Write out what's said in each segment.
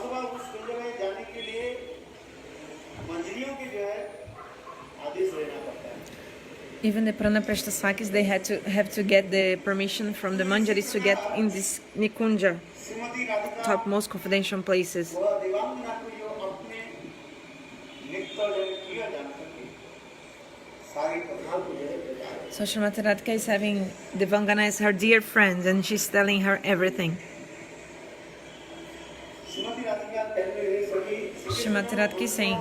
अथवा उस कुंज में जाने के लिए मंजरियों के जो है आदेश लेना पड़ता है. Even the Pranaprashtasakis, they have to get the permission from the manjaris to get in this Nikunja, topmost confidential places. So Srimati Radhika is having Devangana as her dear friend, and she's telling her everything. Srimati Radhika is saying,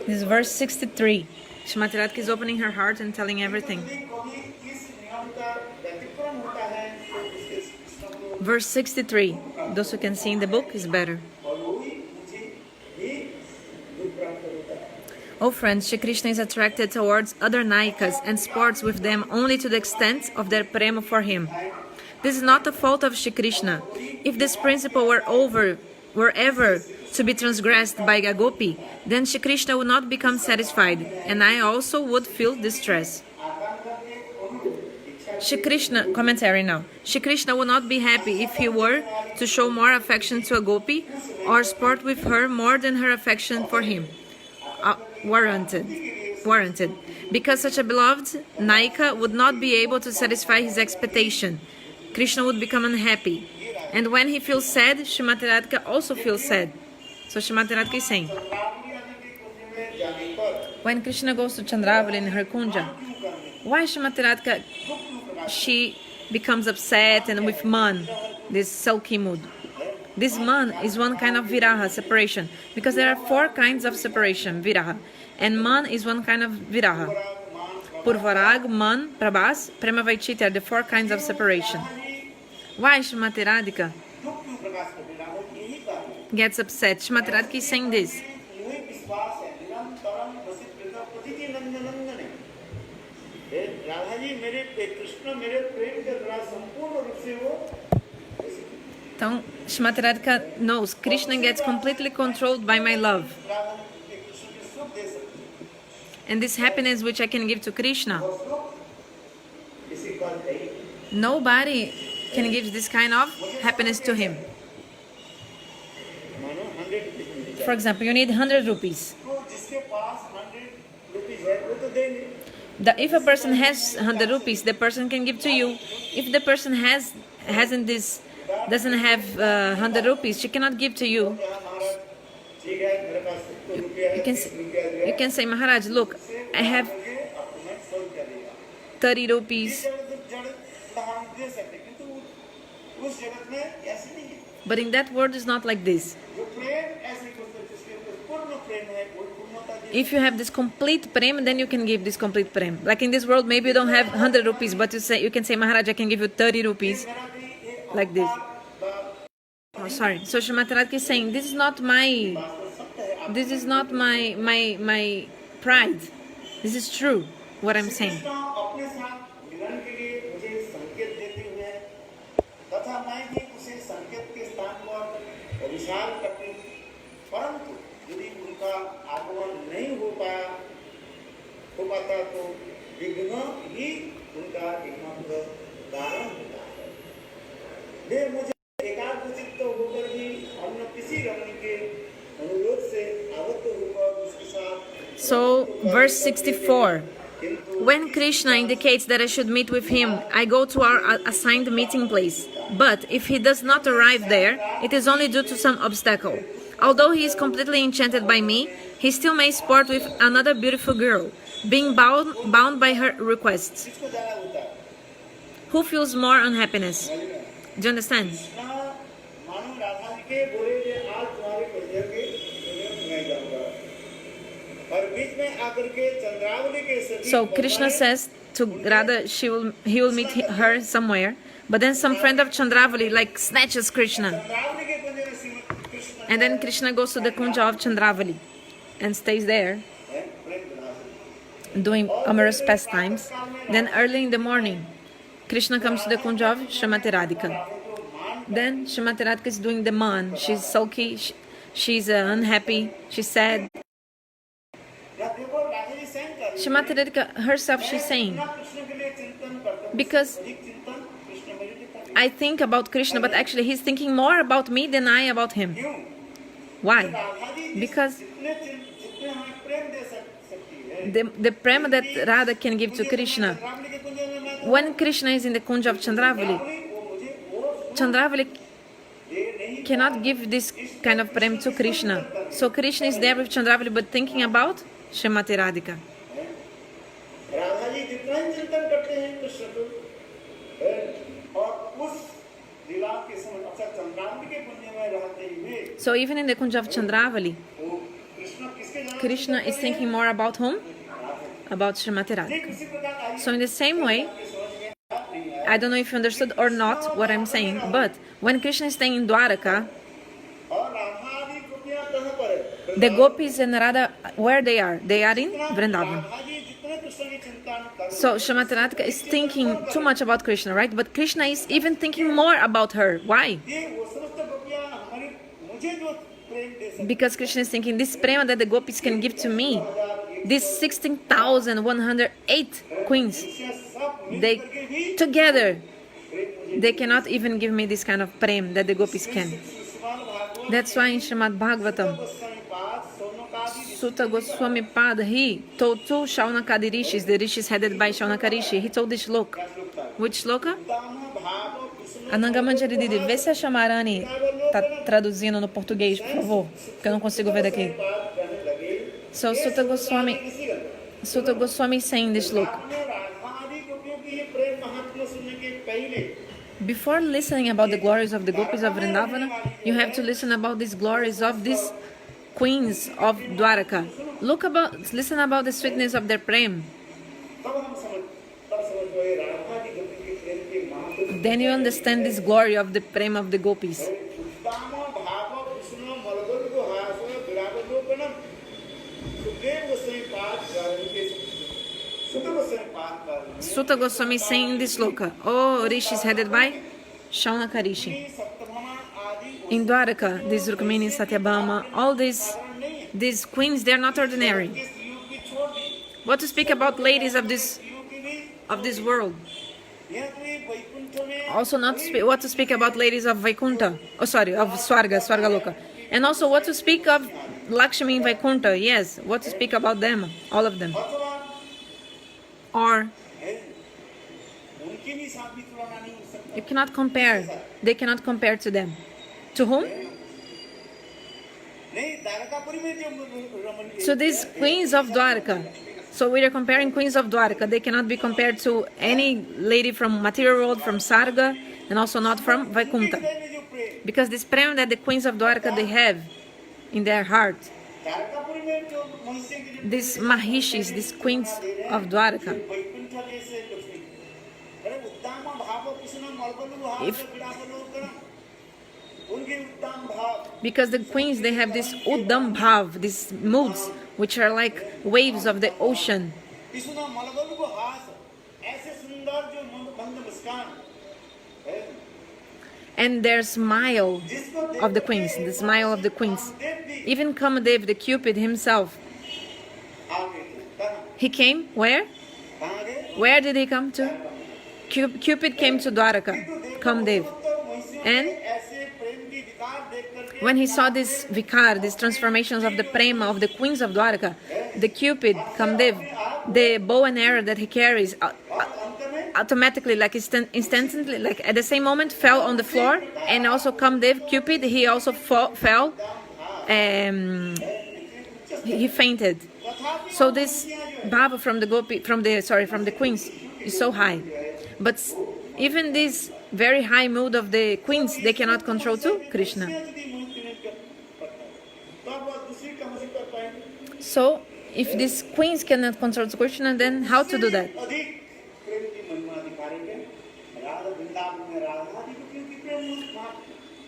this is verse 63. Srimati Radhika is opening her heart and telling everything. Verse 63. Those who can see in the book is better. Oh friends, Shri Krishna is attracted towards other Nayikas and sports with them only to the extent of their prema for him. This is not the fault of Shri Krishna. If this principle were ever to be transgressed by a gopi, then Shri Krishna would not become satisfied, and I also would feel distress. Shri Krishna, commentary now. Shri Krishna would not be happy if he were to show more affection to a gopi or sport with her more than her affection for him. Warranted. Because such a beloved Nayika would not be able to satisfy his expectation. Krishna would become unhappy. And when he feels sad, Srimati Radhika also feels sad. So Srimati Radhika is saying, when Krishna goes to Chandravali in her kunja, why Srimati Radhika, she becomes upset and with man, this sulky mood? This man is one kind of viraha, separation, because there are 4 kinds of separation, viraha, and man is one kind of viraha. Purvarag, man, prabhas, prema vaichiti are the 4 kinds of separation. Why Srimati Radhika gets upset? Srimati Radhika is saying this. Então, Srimati Radhika knows Krishna gets completely controlled by my love. And this happiness which I can give to Krishna, nobody can give this kind of happiness to him. For example, you need 100 rupees. If a person has 100 rupees, the person can give to you. If the person doesn't have 100 rupees, she cannot give to you. You can say, Maharaj, look, I have 30 rupees. But in that world, it's not like this. If you have this complete prem, then you can give this complete prem. Like in this world, maybe you don't have 100 rupees, but you can say, Maharaj, I can give you 30 rupees. Like this. Oh, sorry. So Srimati Radhika is saying, this is not my pride. This is true, what I'm saying. So, verse 64. When Krishna indicates that I should meet with him, I go to our assigned meeting place. But if he does not arrive there, it is only due to some obstacle. Although he is completely enchanted by me, he still may sport with another beautiful girl, being bound by her requests. Who feels more unhappiness? Do you understand? So Krishna says to Radha, he will meet her somewhere, but then some friend of Chandravali like snatches Krishna, and then Krishna goes to the kunja of Chandravali and stays there doing amorous pastimes. Then early in the morning, Krishna comes to the kunj of Srimati Radhika. Then Srimati Radhika is doing the man. She's sulky, she's unhappy, she's sad. Srimati Radhika herself, she's saying, because I think about Krishna, but actually he's thinking more about me than I about him. Why? Because the prema that Radha can give to Krishna, when Krishna is in the kunj of Chandravali cannot give this kind of prema to Krishna. So Krishna is there with Chandravali but thinking about Srimati Radhika. So even in the kunj of Chandravali, Krishna is thinking more about whom? About Srimati Radhika. So in the same way, I don't know if you understood or not what I'm saying, but when Krishna is staying in Dwaraka, the gopis and Radha, where they are? They are in Vrindavan. So Srimati Radhika is thinking too much about Krishna, right? But Krishna is even thinking more about her. Why? Because Krishna is thinking, this prema that the gopis can give to me, these 16,108 queens, they together, they cannot even give me this kind of prema that the gopis can. That's why in Srimad Bhagavatam, Sutta Goswami Pad, he told two Shaunakadi rishis, the rishis headed by Shaunaka Rishi, he told this shloka. Which shloka? Anangamanjari Didi, vê se a Shamarani está traduzindo no português, por favor, que eu não consigo ver daqui. So Sutta Goswami is saying this shloka. Before listening about the glories of the gopis of Vrindavana, you have to listen about these glories of these queens of Dwaraka. Listen about the sweetness of their prem. Then you understand this glory of the prem of the gopis. Sutta Goswami is saying this sloka. Oh, rishis headed by Shaunaka Rishi. In Dwaraka, these Rukmini, Satyabhama, all these queens, they are not ordinary. What to speak about ladies of this world? Also what to speak about ladies of Vaikuntha. Oh, sorry, of Swarga Loka. And also what to speak of Lakshmi in Vaikuntha. Yes, what to speak about them, all of them. Or you cannot compare. They cannot compare to them. To whom? So these queens of Dwaraka. So we are comparing queens of Dwaraka. They cannot be compared to any lady from material world, from Sarga, and also not from Vaikuntha. Because this prema that the queens of Dwaraka they have in their heart, these Mahishis, these queens of Dwaraka, because the queens, they have this Uddam Bhav, these moods, which are like waves of the ocean. And their smile of the queens, the smile of the queens. Even Kamadev, the Cupid himself, he came where? Where did he come to? Cupid came to Dwaraka, Kamadev. And when he saw this vikar, these transformations of the prema of the queens of Dwaraka, the Cupid, Kamadev, the bow and arrow that he carries, automatically, like instantly, like at the same moment, fell on the floor. And also Kamadev, Cupid, he also fell. He fainted. So this bhava from the queens is so high. But even this very high mood of the queens, they cannot control too Krishna. So if these queens cannot control Krishna, then how to do that?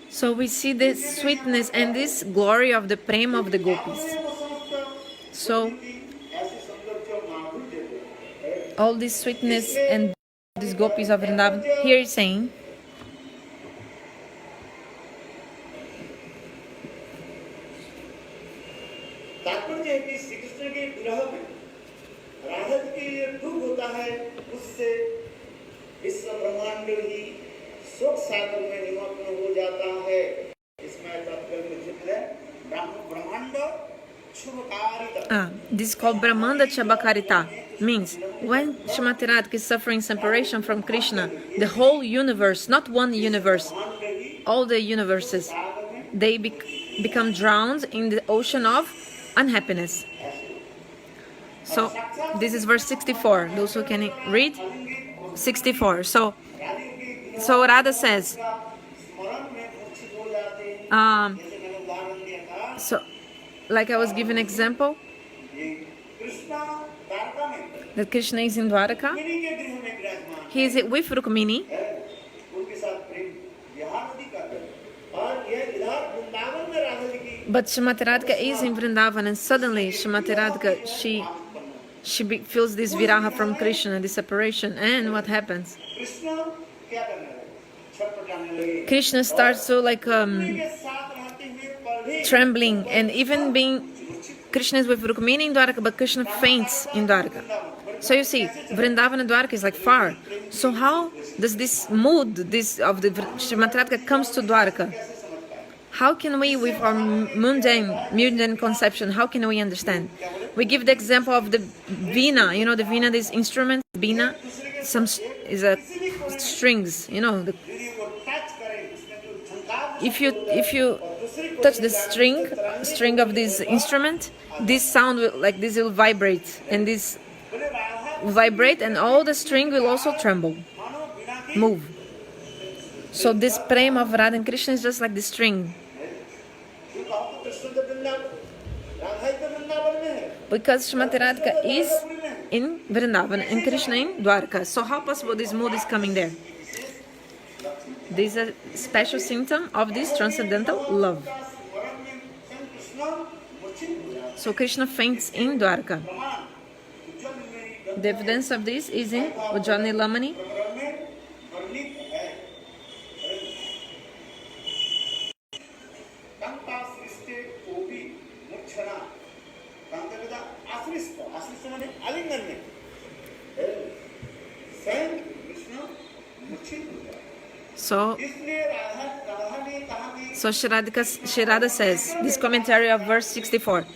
So we see this sweetness and this glory of the prema of the gopis. So all this sweetness and these gopis of Vrindavan. Here he's saying, तात्पर्य है कि श्री कृष्ण के विरह में राधा जी के लिए दुख होता है, उससे विश्व ब्रह्मांड ही शोक सागर में निमग्न हो जाता है। इसमें तात्पर्य लिखित है ब्रह्मांड शुभकारिता। This is called Brahmanda Chabakarita. Means when Srimati Radhika is suffering separation from Krishna, the whole universe, not one universe, all the universes, they become drowned in the ocean of unhappiness. So this is verse 64. Those who can read 64. So Radha says, so like I was giving an example that Krishna is in Dwaraka. He is with Rukmini. But Srimati Radhika is in Vrindavan, and suddenly Srimati Radhika, she feels this viraha from Krishna, this separation. And what happens? Krishna starts to trembling, and even being Krishna is with Rukmini in Dwaraka, but Krishna faints in Dwaraka. So you see, Vrindavan and Dwaraka is like far. So how does this mood, of the Srimati Radhika comes to Dwaraka? How can we, with our mundane conception, how can we understand? We give the example of the veena. You know the veena, this instrument, veena, is a strings. You know, if you touch the string of this instrument, this sound will, like this will vibrate, and this will vibrate, and all the string will also tremble, move. So this prema of Radha and Krishna is just like the string. Because Srimati Radhika is in Vrindavan and Krishna in Dwarka. So how possible this mood is coming there? This is a special symptom of this transcendental love. So Krishna faints in Dwarka. The evidence of this is in Ujjani Lamani. So Shri Radha says, this commentary of verse 64.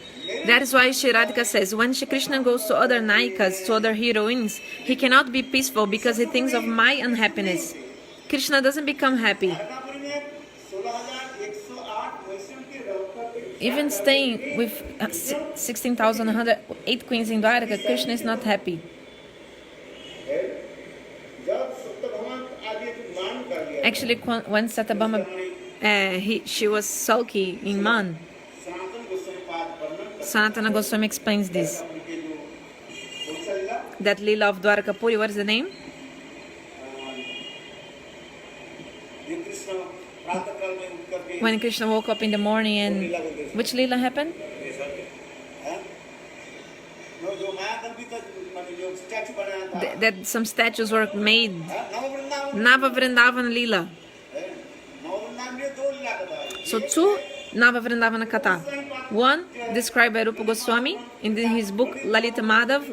That is why Shri Radhika says, when Shri Krishna goes to other Naikas, to other heroines, he cannot be peaceful because he thinks of my unhappiness. Krishna doesn't become happy. Even staying with 16,108 queens in Dwaraka, Krishna is not happy. Actually, when Satyabhama, she was sulky in Man. Sanatana Goswami explains this. That Leela of Dwarakapuri, what is the name? When Krishna woke up in the morning, and which Leela happened? That some statues were made. Nava Vrindavan Leela. So two Nava Vrindavana Katha. One described by Rupa Goswami in his book Lalita Madhav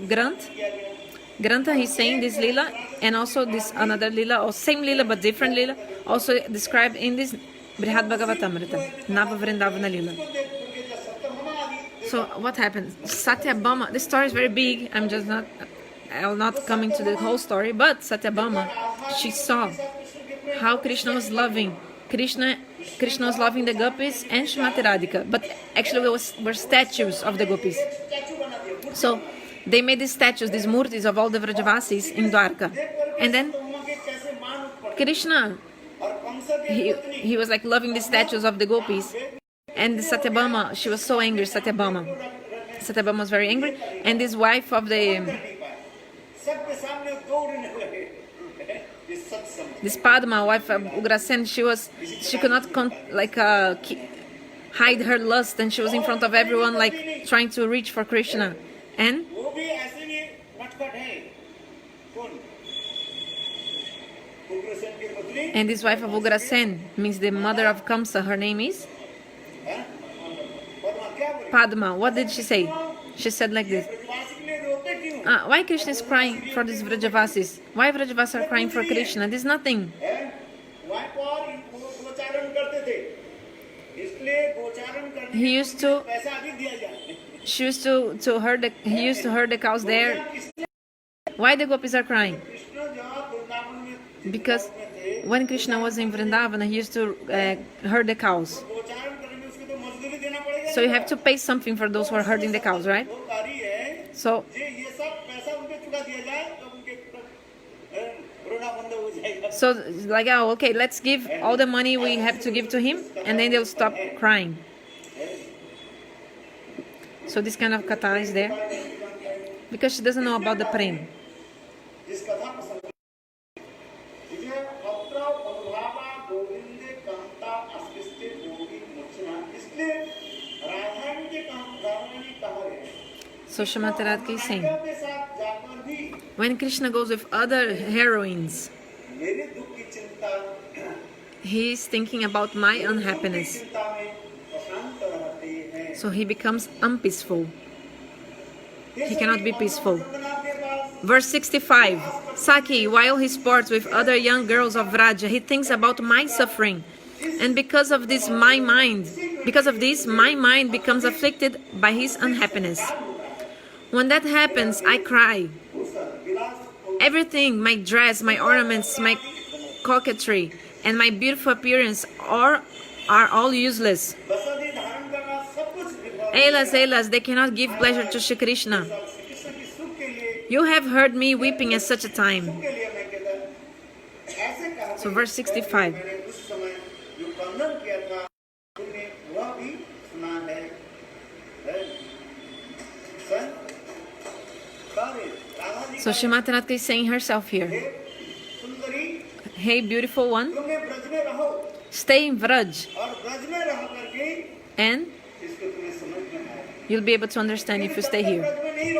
Grantha. He's saying this Leela, and also this another Leela, or same Leela but different Leela, also described in this Brihad Bhagavatamrita, Nava Vrindavana Leela. So what happened? Satyabhama, the story is very big. I'll not come into the whole story, but Satyabhama, she saw how Krishna was loving. Krishna was loving the gopis and Srimati Radhika, but actually were statues of the gopis. So they made these statues, these murtis of all the Vrajavasis in Dwarka. And then Krishna, he was like loving the statues of the gopis. And Satyabhama, she was so angry, Satyabhama was very angry. And this wife of this Padma, wife of Ugrasen, she could not hide her lust, and she was in front of everyone like trying to reach for Krishna. And Ugrasen की पत्नी And this wife of Ugrasen means the mother of Kamsa. Her name is हैं? पद्मा क्या बोली? Padma. What did she say? She said like this. ब्रजवासी के लिए रोते क्यों? Why Krishna is crying for these Vrajavasis? Why Vrajavasis are crying for Krishna? This is nothing. हैं? वहाँ पर गोचारण करते थे, इसलिए गोचारण करने He used to, पैसा अधिक दिया जाए। she used to herd the, he used to herd the cows there. Why the gopis are crying? Krishna जहाँ वृंदावन में Because when Krishna was in Vrindavana, he used to herd the cows. गोचारण करने में उसको तो मजदूरी देना पड़ेगा। So you have to pay something for those who are herding the cows, right? वो कार्य है, So ये सब पैसा उनके चुका दिया जाए तो उनके रोना बंद हो जाएगा। So, like, oh, okay, let's give all the money we have to give to him, and then they'll stop crying. So this kind of katha is there because she doesn't know about the prem. इस कथा प्रसंग विजय पत्र अनुभावा गोविंदे कांता अस्तिष्ठे गोगी मूर्छना, इसलिए राधारणी के राधारणी ने कहा है So Srimati Radhika is saying, के साथ जाकर भी when Krishna goes with other heroines, मेरे दुख की चिंता, he is thinking about my unhappiness. चिंता में अशांत रहते हैं। So he becomes unpeaceful. He cannot be peaceful. के पास Verse 65. Saki, while he sports with other young girls of Vraja, he thinks about my suffering. And because of this, my mind becomes afflicted by his unhappiness. When that happens, I cry. Everything, my dress, my ornaments, my coquetry, and my beautiful appearance are all useless. बसंती धारण करना सब कुछ विफल, Alas, they cannot give pleasure to Shri Krishna. Krishna की सुख के लिए You have heard me weeping at such a time. के लिए मैं कहता ऐसे कहा So verse 65. मैंने उस समय जो कंदन किया था तुमने वह भी सुना है। सन कार्य Radha ji So Srimati Radhika is saying herself here, Sundari hey beautiful one, तुमने ब्रज में रहो stay in Vraj और ब्रज में रह करके and इसको तुम्हें समझ में आए। you'll be able to understand if you stay here.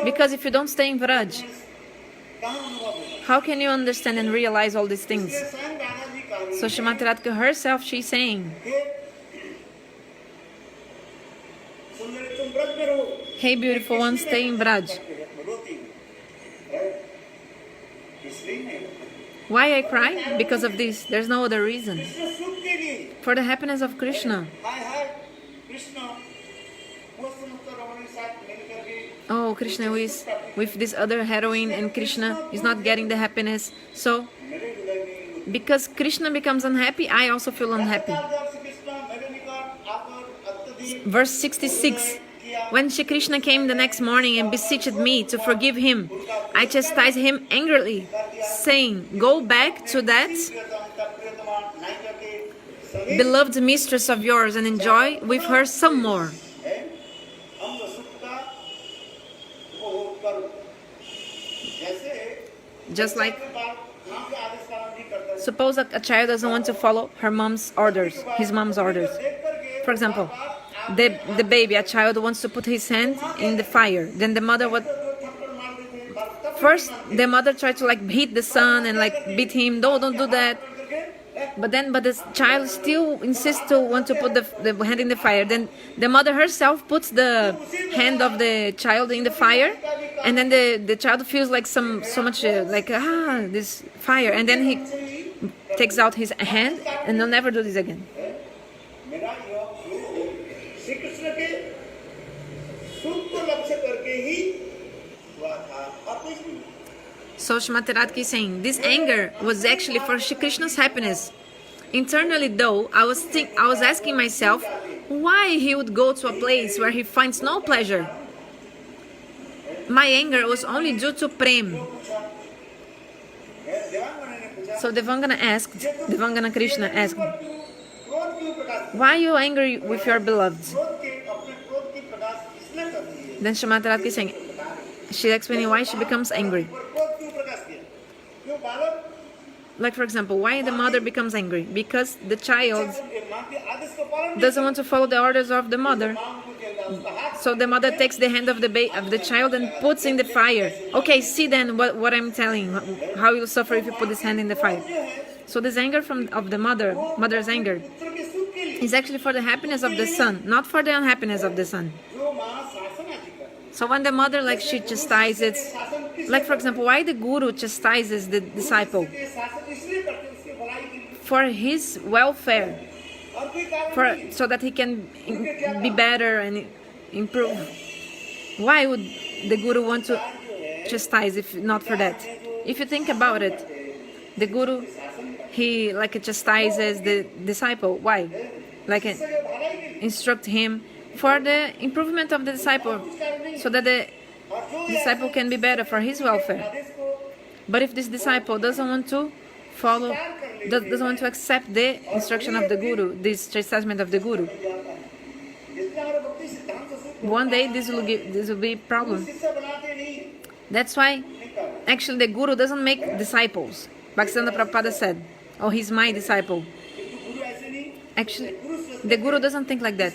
Because if you don't stay in Vraj, कहाँ अनुभव होगा? how can you understand and realize all these things? ये स्वयं राधा जी कह रही So Srimati Radhika herself, she's saying, है, सुंदरी तुम ब्रज में रहो। hey beautiful one, stay in Vraj. रोती है। इसलिए नहीं, Why I cry? Because of this. There's no other reason. Krishna सुख के लिए For the happiness of Krishna. हाय कृष्ण वो समस्त रमणी के साथ मिल करके Oh, Krishna is with this other heroine and Krishna is not getting the happiness. So, मेरे हृदय में because Krishna becomes unhappy, I also feel unhappy. जब श्री कृष्ण मेरे निकट आकर अत्यधिक Verse 66. When Shri Krishna came the next morning and beseeched me to forgive him, I chastised him angrily, saying, go back to that प्रियतमा नायिका के सभी beloved mistress of yours and enjoy with her some more. है अंग सुख का उपभोग करो। जैसे Just like, माँ के आदेश पालन नहीं करता, suppose a child doesn't want to follow her mom's orders, his mom's orders. देख करके For example, the baby, a child wants to put his hand in the fire. Then the mother would थप्पड़ मार देते हैं, तब first the mother tried to like beat the son and like beat him. No, don't do that. करके But the child still insists to want to put the hand in the fire. Then the mother herself puts the hand of the child in the fire, and then the child feels like so much like this fire, and then he takes out his hand and he'll never do this again. मेरा योग शुरू श्री कृष्ण के सुख को लक्ष्य करके ही हुआ था और कुछ भी नहीं। So Srimati Radhika is saying this anger was actually for Shri Krishna's happiness. Internally, though, I was asking myself why he would go to a place where he finds no pleasure. My anger was only due to prem. देवांगना ने पूछा So Devangana Krishna asked, क्रोध क्यों प्रकाश why are you angry with your beloved? क्रोध के अपने क्रोध की प्रकाश किसने कर दी है Then Srimati Radhika is saying, she's explaining why she becomes angry. और क्रोध क्यों प्रकाश किया क्यों बालक Like for example, why the mother becomes angry? Because the child माँ के आदेश को पालन नहीं doesn't want to follow the orders of the mother. माँ को कहता उसका हाथ So the mother takes the hand of the child and puts in the fire. Okay, see then what I'm telling, how you'll suffer if you put this hand in the fire. So this anger of the mother's anger, पुत्र के सुख के लिए is actually for the happiness of the son, not for the unhappiness of the son. जो माँ शासन आदि करती है, So when the mother, like, she chastises, शासन किस like for example, why the guru chastises the disciple? के शासन इसलिए करते हैं उसकी भलाई के लिए, For his welfare, और कोई कारण नहीं है। so that he can be better and improve. Why would the guru want to chastise if not for that? If you think about it, the guru, he like chastises the disciple. Why? Like instruct him for the improvement of the disciple, so that the और जो disciple can be better for his welfare. आदेश को But if this disciple doesn't want to follow, doesn't want to accept the instruction of the guru, this chastisement of the guru, जिसमें हमारे भक्ति सिद्धांत से सुख one day this will be a problem. शिष्य बनाते नहीं, That's why actually the guru doesn't make disciples. Bhaktisiddhanta Prabhupada said, "Oh, he's my disciple." किंतु गुरु ऐसे नहीं, Actually, the guru doesn't think like that.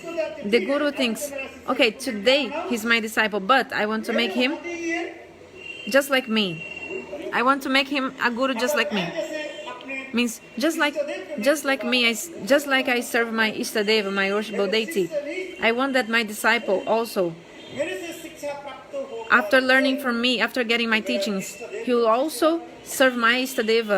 The guru thinks, "Okay, today he's my disciple, but I want to make him यही है just like me. I want to make him a guru just like me." जैसे अपने Means just like me, just like I serve my Istadeva, my worshipable deity. I want that my disciple also, मेरे से शिक्षा प्राप्त हो, after learning from me, after getting my teachings, he will also serve my Istadeva,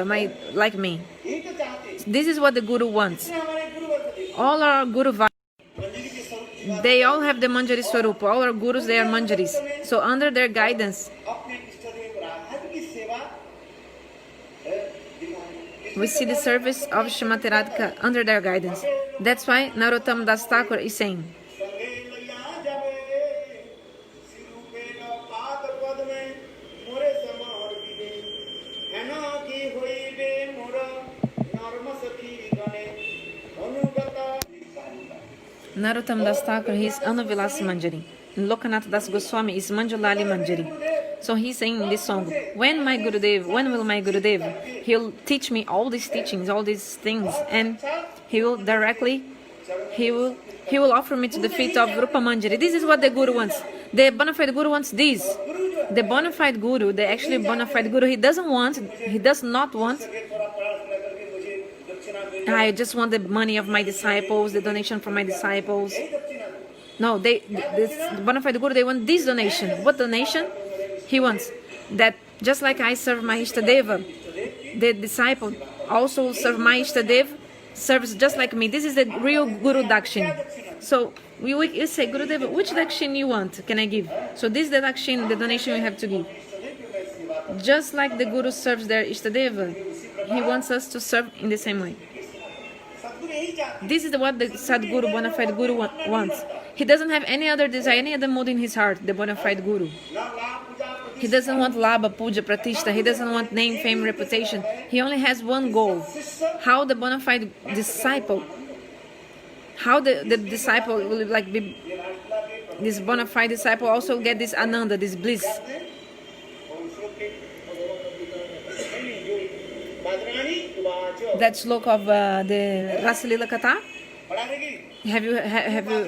like me. यही तो चाहते हैं। This is what the guru wants. हमारे गुरु वर्ग देख, All our guru मंदिर के स्वरूप they all have the Manjari Swarupa. All our gurus, they are Manjaris. So under their guidance, अपने इष्टदेव राहत की सेवा दिखाएं। we see the service of Srimati Radhika under their guidance. That's why Narottam Das Thakur is saying, संगे लैया जावे, सिरूपे न पाद पद में मोरे समार दिवे, है ना की होई बे मोरा नर्म सखी गणे, अनुगता Narottam Das Thakur, he is Anuvilasa Manjari. And Lokanath Das Goswami is Manjulali Manjari. So he's saying in this song, when will my Gurudev, he'll teach me all these teachings, all these things, and he will directly, he will offer me to the feet of Rupa Manjari. This is what the Guru wants. The bona fide Guru wants this. The bona fide Guru, the actually bona fide Guru, he does not want, थोड़ा प्रार्थना करके मुझे दक्षिणा दे, I just want the money of my disciples, the donation from my disciples. दक्षिणा दे। No, the bona fide Guru, they want this donation. What donation? He wants that just like I serve my Ishtadeva, the disciple also will serve my Ishtadev, serves just like me. This is the real Guru Dakshin. So we say, Gurudeva, which Dakshin you want? Can I give? So this is the Dakshin, the donation we have to give. Just like the Guru serves their Ishtadeva, he wants us to serve in the same way. सदगुरु यही चाहते हैं। This is what the Sadguru, bona fide Guru wants. He doesn't have any other desire, any other mood in his heart, the bona fide Guru. ना लाभ पूजा He doesn't want Labha, Puja, Pratishta. He doesn't want name, fame, reputation. He only has one goal. How the bona fide disciple, how the disciple will like be, this bona fide disciple also get this ananda, this bliss. बादरानी उवाच, That slok of the Rasalila Katha. पढ़ा देगी, Have you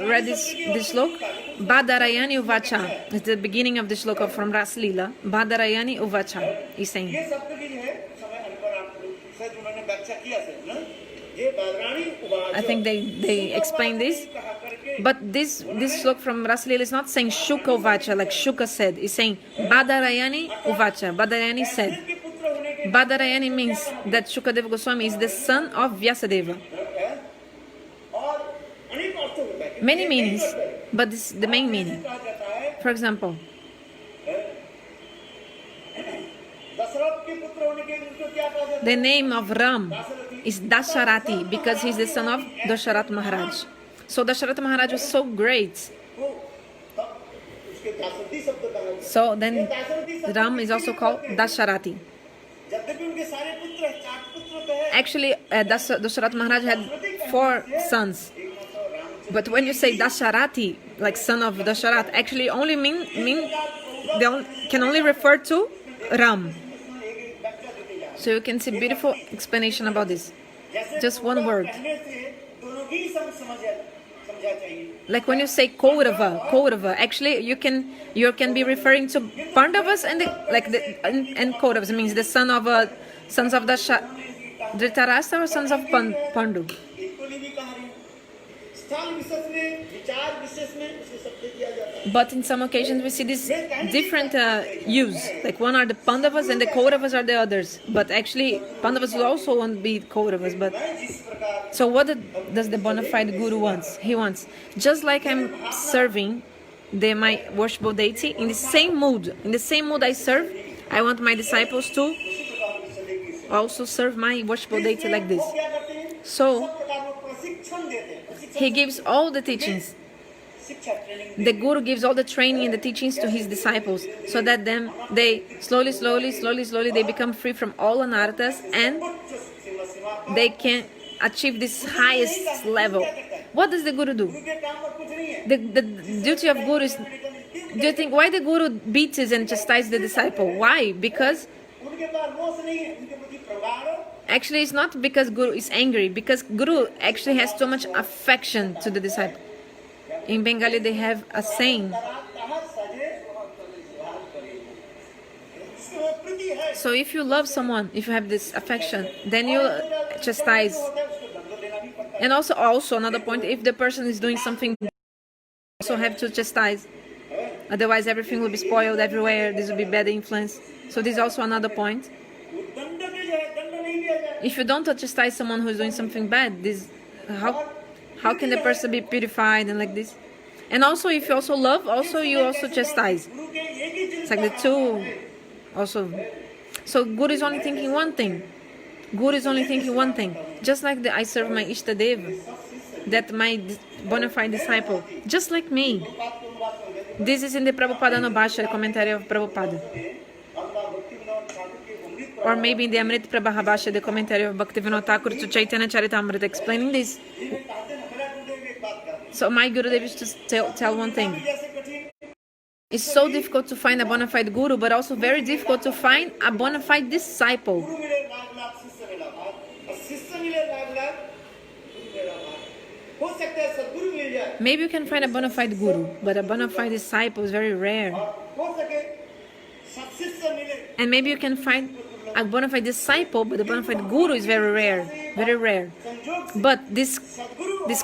read this slok? Badarayani Uvacha. It's the beginning of the shloka from Raslila. Badarayani Uvacha is saying. ये शब्द भी है, समय अनपर आप शायद उन्होंने व्याख्या किया है ना, ये बादरानी उवाच, I think they explain this. कहा करके But this slok from Raslila is not saying Shuka Uvacha, like Shuka said. It's saying Badarayani Uvacha. Badarayani said. के पुत्र होने के Badarayani means that Shukadeva Goswami is the son of Vyasadeva. है और अनेक अर्थ होता है। Many meanings, but this is the main meaning. कहा जाता है For example, दशरथ के पुत्र होने के उसको क्या कहा जाता the name of Ram is Dasharati because he's the son of Dasharat Maharaj. So Dasharat Maharaj was so great. है? तो उसके दासरथी शब्द कहा जाता है। So then दासरथी शब्द Ram is also called Dasharati. यद्यपि उनके सारे पुत्र हैं, 4 पुत्र तो है, Actually, Dasharat Maharaj had 4 sons. But when you say Dasharati, like son of Dasharat, actually only can only refer to Ram. So you can see beautiful explanation about this. Just one word. कहने से दोनों की समझा चाहिए। Like when you say Kaurava, actually you can be referring to Pandavas and Kauravas means the sons of Dhritarashtra or sons of Pandu? Equally भी कहा रही हूँ स्थल विशेष में विचार विशेष में उसे सब दे दिया जाता है But in some occasions we see this different use. Like one are the Pandavas and the Kauravas are the others. But actually Pandavas will also want to be Kauravas. But मैं जिस प्रकार so what does the bona fide guru wants? He wants, just like I'm serving my worshipful deity, in the same mood I serve, I want my disciples to also serve my worshipful deity like this. वो क्या करते हैं So सब प्रकार का प्रशिक्षण देते हैं प्रशिक्षण he gives all the teachings. शिक्षा training The guru gives all the training and the teachings to his disciples, so that they slowly they become free from all anarthas and Seema they can achieve this highest level. What does the guru do? के काम पर कुछ नहीं है The duty of guru is, do you think why the guru beats and chastises the disciple? Why? Because उनके पास रोष नहीं है उनके प्रति प्रगाढ़ actually it's not because guru is angry, because guru actually has so much affection to the disciple. In Bengali they have a saying. So if you love someone, if you have this affection, then you chastise. And also another point, if the person is doing something, you also have to chastise. Otherwise everything will be spoiled everywhere, this will be bad influence. So this is also another point. If you don't chastise someone who is doing something bad, how can the person be purified and like this? And also if you also love, you also chastise. It's like the two also. So Guru is only thinking one thing. Just like I serve my Ishtadeva, that my bona fide disciple, just like me. This is in the Prabhupada Bhasha, the commentary of Prabhupada. Or maybe in the Amrit Prabha Bhasha, the commentary of Bhaktivinoda Thakur to Chaitanya Charitamrita, explaining this. So my Gurudev used to tell one thing. It's so difficult to find a bona fide guru, but also very difficult to find a bona fide disciple. Maybe you can find a bona fide guru, but a bona fide disciple is very rare. And maybe you can find a bona fide disciple, but a bona fide guru is very rare. But this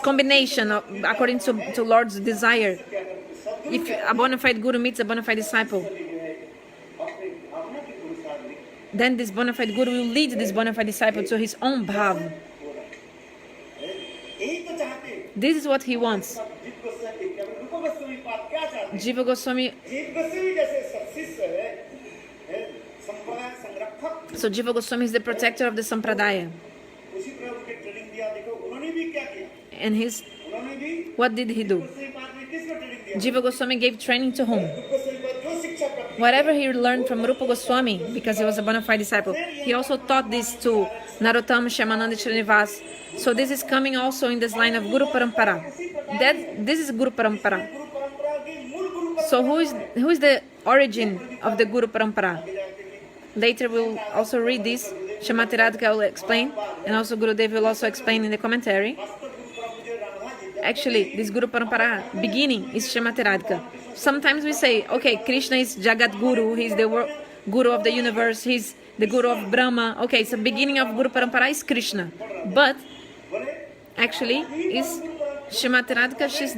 combination, according to Lord's desire, if a bona fide guru meets a bona fide disciple, then this bona fide guru will lead this bona fide disciple to his own bhav. This is what he wants. Jiva Goswami. So Jiva Goswami is the protector of the Sampradaya. And what did he do? Jiva Goswami gave training to whom? Whatever he learned from Rupa Goswami, because he was a bona fide disciple, he also taught this to Narottam, Shyamananda, Srinivas. So this is coming also in this line of Guru Parampara. This is Guru Parampara. So who is the origin of the Guru Parampara? Later we'll also read this. Srimati Radhika will explain, and also Gurudev will also explain in the commentary. Actually, this Guru Parampara beginning is Srimati Radhika. Sometimes we say, okay, Krishna is Jagat Guru, he's the Guru of the universe, he's the Guru of Brahma. Okay, so beginning of Guru Parampara is Krishna. But actually is Srimati Radhika, she's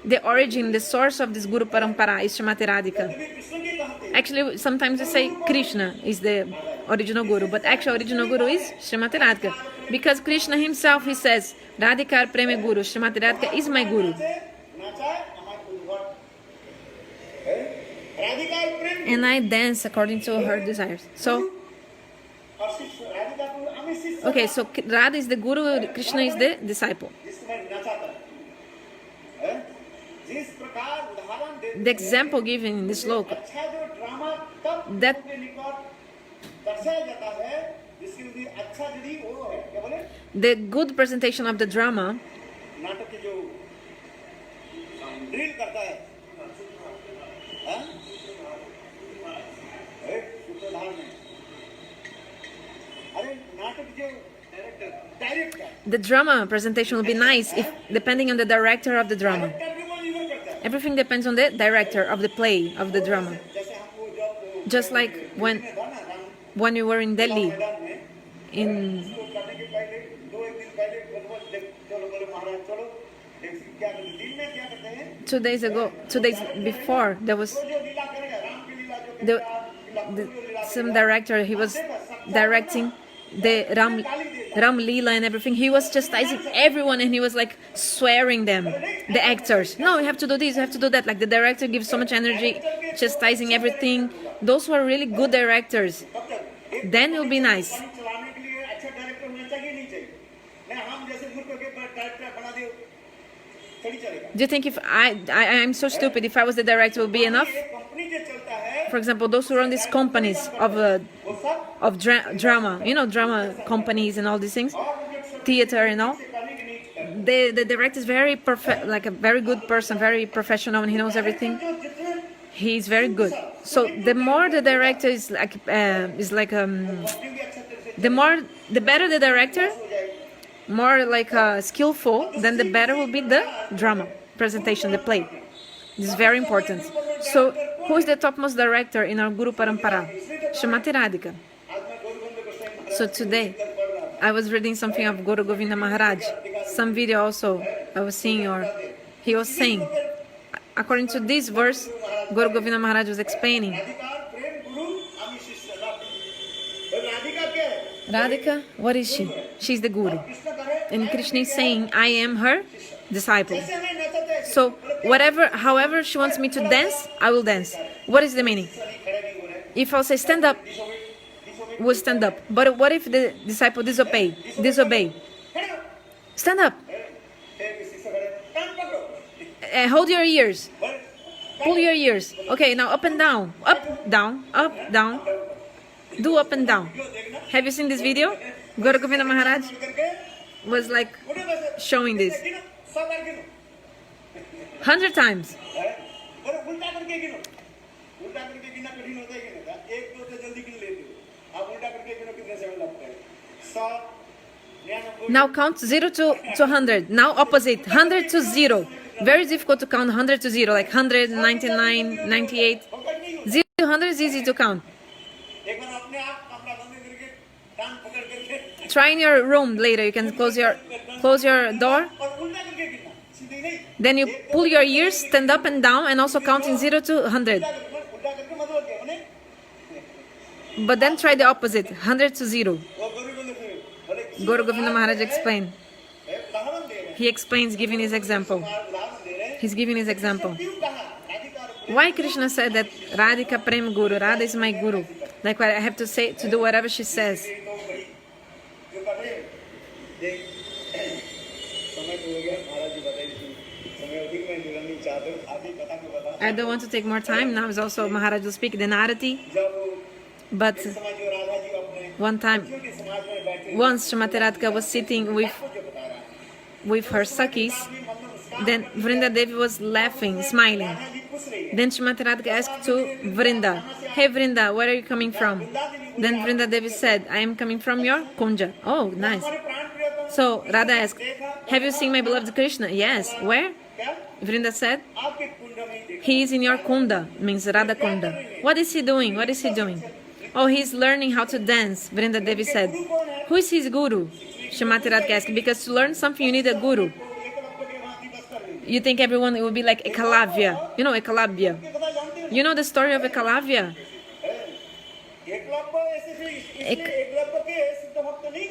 the origin, the source of this Guru Parampara is Srimati Radhika. Actually, sometimes we say Krishna is the original Guru, but actual original Guru is Srimati Radhika. Because Krishna himself, he says, Radhikar Prema Guru, Srimati Radhika is my Guru. And I dance according to her desires. So, okay, so Radha is the Guru, Krishna is the disciple. The example given in this sloka, that the good presentation of the drama, the drama presentation will be nice if depending on the director of the drama. Everything depends on the director of the play, of the drama. Just like when we were in Delhi, in इसको करने के पहले 2-1 दिन पहले भगवान चलो बोले महाराज चलो क्या करते दिन में क्या करते हैं 2 days ago, 2 days before, there was जो लीला करेगा राम की लीला जो the, करेगा some director, he was directing the Ram Leela and everything. He was chastising everyone and he was like swearing them, the actors. No, you have to do this, you have to do that. Like the director gives so much energy, chastising everything. Those who are really good directors, then it will be nice. चलाने के लिए अच्छा director होना चाहिए नहीं चाहिए नहीं हम जैसे मूर्ख के डायरेक्टर बना दे थोड़ी चलेगा Do you think if I'm so stupid, if I was the director, it would be enough? Company जो चलता है For example, those who run these companies of drama, you know, drama companies and all these things, theater and all. The director is very perfect, like a very good person, very professional, and he knows everything. He's very good. So the more the director is like the better the director, more like skillful, then the better will be the drama presentation, the play. This is very important. So who is the topmost director in our Guru Parampara? Srimati Radhika. So today I was reading something of Guru Govinda Maharaj, some video also I was seeing, or he was saying, according to this verse, Guru Govinda Maharaj was explaining. Radhika, what is she? She's the Guru. And Krishna is saying, I am her disciple. So however she wants me to dance, I will dance. What is the meaning? If I'll say stand up, we'll stand up. But what if the disciple disobey? Stand up. Hold your ears. Pull your ears. Okay, now up and down. Up, down, up, down. Do up and down. Have you seen this video? Guru Govinda Maharaj was like showing this 100 times. Now count 0 to 100. Now opposite, 100 to 0. Very difficult to count 100 to 0, like 100, 99, 98. 0 to 100 is easy to count. Try in your room later. You can close your door. Then you pull your ears, stand up and down, and also count in 0 to 100. But then try the opposite, 100 to 0. Guru Govinda Maharaj explained. He explains, giving his example. He's giving his example. Why Krishna said that Radhika Prem Guru, Radha is my Guru. Like I have to say, to do whatever she says. I don't want to take more time. Now is also Maharaj will speak the Narati. But once Srimati Radhika was sitting with her Sakis, then Vrinda Devi was laughing, smiling. Then Srimati Radhika asked to Vrinda, "Hey Vrinda, where are you coming from?" Then Vrinda Devi said, "I am coming from your Kunja." Oh, nice. So Radha asked, "Have you seen my beloved Krishna?" "Yes." "Where?" Vrinda said, "He is in your Kunda," means Radha Kunda. "What is he doing? What is he doing?" "Oh, he's learning how to dance," Vrinda Devi said. "Who is his guru?" Srimati Radhika asked, "Because to learn something you need a guru." You think everyone will be like Ekalavya. You know Ekalavya. You know the story of Ekalavya?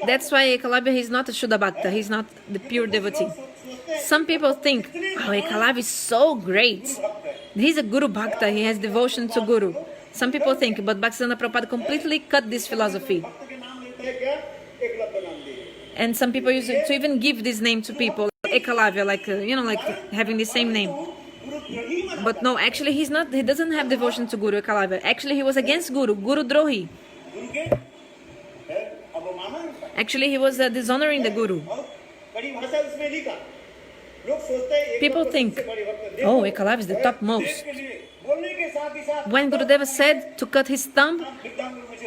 That's why Ekalavya is not a Shuddha Bhakta. He's not the pure devotee. Some people think, oh, Ekalavya is so great. He's a Guru Bhakta. He has devotion to Guru. Some people think, but Bhaktisiddhanta Prabhupada completely cut this philosophy. And some people use it to even give this name to people, Ekalavya, like like having the same name. But no, actually he doesn't have devotion to Guru Ekalavya. Actually he was against Guru Drohi. Actually he was dishonoring the Guru. People think, oh, Ekalavya is the topmost. When Gurudeva said to cut his thumb,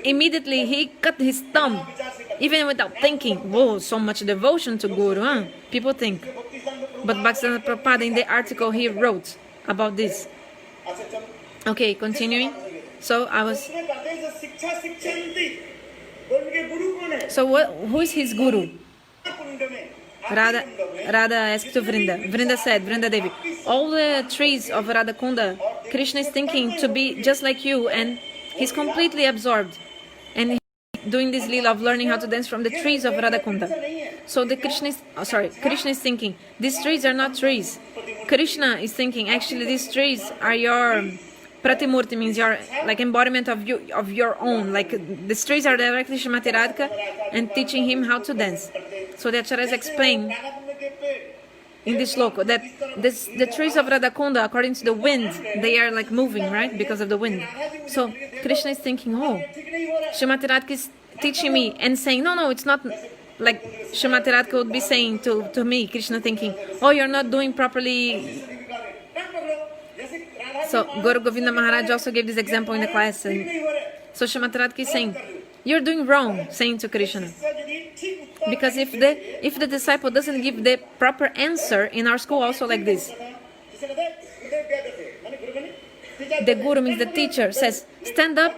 immediately he cut his thumb, even without thinking. Whoa, so much devotion to Guru, huh? People think. But Bhaktisiddhanta Prabhupada, in the article he wrote about this. Okay, continuing. So I was... So who is his guru? Radha asked to Vrinda. Vrinda said, Vrinda Devi, all the trees of Radha Kunda, Krishna is thinking to be just like you, and he's completely absorbed. And he's doing this lila of learning how to dance from the trees of Radha Kunda. So the Krishna is thinking, these trees are not trees. Krishna is thinking, actually these trees are your Pratimurti, means your like embodiment of your own. Like these trees are directly Srimati Radhika and teaching him how to dance. So the acharyas explain in this sloka that the trees of Radhakunda, according to the wind, they are like moving, right, because of the wind. So Krishna is thinking, oh, Srimati Radhika is teaching me and saying, no, it's not. Like Srimati Radhika would be saying to me, Krishna thinking, oh, you're not doing properly. So Guru Govinda Maharaj also gave this example in the class. And so Srimati Radhika is saying, you're doing wrong, saying to Krishna. Because if the disciple doesn't give the proper answer in our school, also like this, the guru means the teacher says, stand up,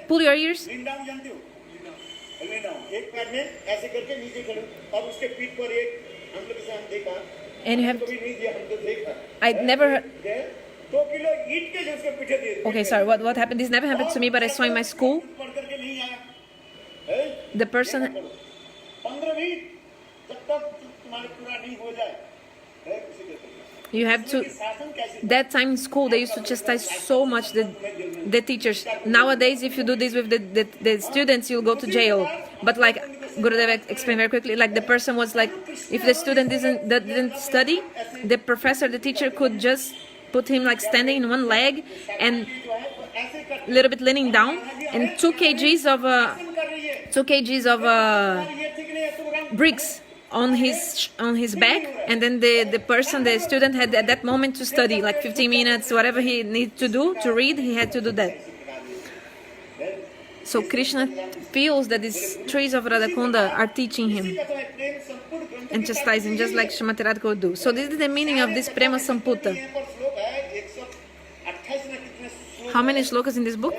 pull your ears, and you have to, I never heard, okay, sorry, what happened? This never happened to me, but I saw in my school, the person, you have to, that time in school they used to chastise so much the teachers. Nowadays if you do this with the students, you'll go to jail. But like Gurudev explained very quickly, like the person was like, if the student didn't study, the professor, the teacher could just put him like standing in one leg and a little bit leaning down, and 2 kgs of bricks on his back, and then the student had at that moment to study like 15 minutes, whatever he needed to do to read, he had to do that. So Krishna feels that these trees of Radhakunda are teaching him and chastising, just like Srimati Radhika would do. So this is the meaning of this Prema-samputa. How many shlokas in this book?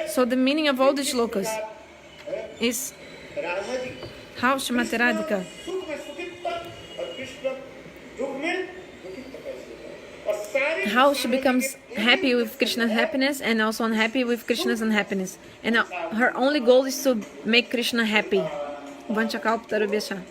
So the meaning of all the shlokas is how Srimati Radhika, how she becomes happy with Krishna's happiness and also unhappy with Krishna's unhappiness. And her only goal is to make Krishna happy. Vanchakalpatarubhyascha.